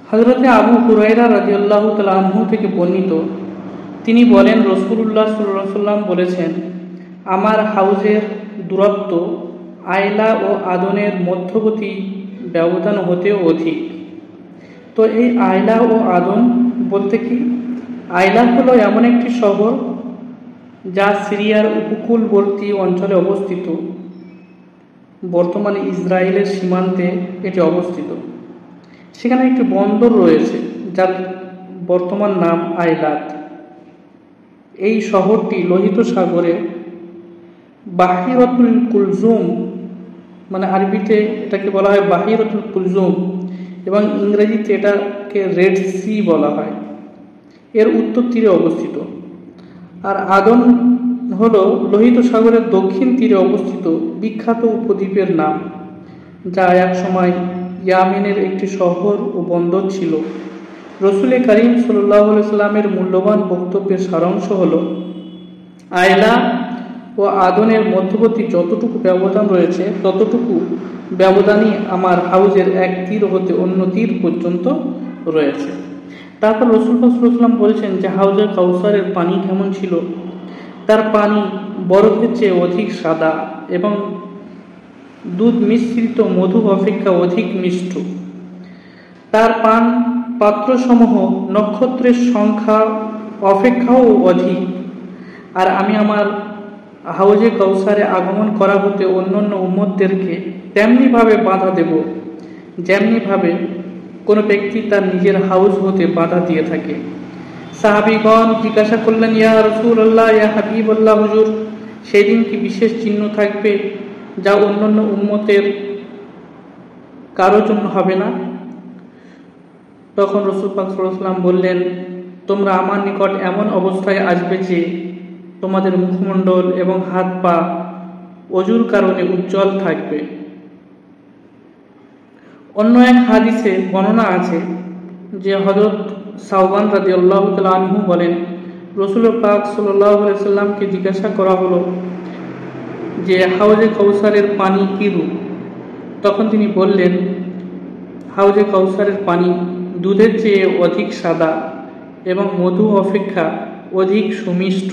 হযরতে আবু হুরায়রা রাদিয়াল্লাহু তাআলা আনহু থেকে বর্ণিত, তিনি বলেন, রাসূলুল্লাহ সাল্লাল্লাহু আলাইহি ওয়াসাল্লাম বলেছেন, আমার হাউজের দূরত্ব আয়লা ও আদনের মধ্যবর্তী ব্যবধান হতেও অধিক। তো এই আয়লা ও আদন বলতে কি? আয়লা হলো এমন একটি শহর যা সিরিয়ার উপকূলবর্তী অঞ্চলে অবস্থিত। বর্তমানে ইসরায়েলের সীমান্তে এটি অবস্থিত। সেখানে একটি বন্দর রয়েছে যার বর্তমান নাম আইলাত। এই শহরটি লোহিত সাগরে বাহিরতুল কুলজুম, মানে আরবিতে এটাকে বলা হয় বাহিরতুল কুলজুম এবং ইংরেজিতে এটাকে রেড সি বলা হয়, এর উত্তর তীরে অবস্থিত। আর আদন হলো লোহিত সাগরের দক্ষিণ তীরে অবস্থিত বিখ্যাত উপদ্বীপের নাম, যা এক সময় ইয়ামেনের একটি শহর ও বন্দর ছিল। রাসূল করিম সাল্লাল্লাহু আলাইহি সাল্লামের মূল্যবান বক্তব্যের সারাংশ হলো, আয়লা ও আদনের মধ্যবর্তী যতটুকু ব্যবধান রয়েছে ততটুকু ব্যবধানই আমার হাউজের এক তীর হতে অন্য তীর পর্যন্ত রয়েছে। তারপর রাসূল সাল্লাল্লাহু আলাইহি ওয়াসাল্লাম বলেছেন যে হাউজে কাউসারের পানি কেমন ছিল। তার পানি বরফের চেয়ে অধিক সাদা এবং দুধ মিশ্রিত মধু অপেক্ষা অধিক মিষ্ট। তার পান পাত্রসমূহ নক্ষত্রের সংখ্যা অপেক্ষাও অধিক। আর আমি আমার হাউজে কাউসারে আগমন করা হতে অন্যান্য উম্মতদেরকে তেমনিভাবে বাধা দেব যেমনিভাবে কোনো ব্যক্তি তার নিজের হাউজ হতে বাধা দিয়ে থাকে। সাহাবীগণ জিজ্ঞাসা করলেন, ইয়া রাসূলুল্লাহ, ইয়া হাবিবাল্লাহ, হুজুর, সেদিন কি বিশেষ চিহ্ন থাকবে যা অন্যান্য উম্মতের কারোর জন্য হবে না? তখন রাসূল পাক সাল্লাল্লাহু আলাইহি ওয়াসাল্লাম বললেন, তোমরা আমার নিকট এমন অবস্থায় আসবে যে তোমাদের মুখমণ্ডল এবং হাত পা ওযুর কারণে উজ্জ্বল থাকবে। অন্য এক হাদিসে বর্ণনা আছে যে হযরত সাওবান রাদিয়াল্লাহু তাআলা আনহু বলেন, রাসূল পাক সাল্লাল্লাহু আলাইহি ওয়াসাল্লামকে জিজ্ঞাসা করা হলো যে হাউজে কাউসারের পানি কি রূপ? তখন তিনি বললেন, হাউজে কাউসারের পানি দুধের চেয়ে অধিক সাদা এবং মধু অপেক্ষা অধিক সুমিষ্ট।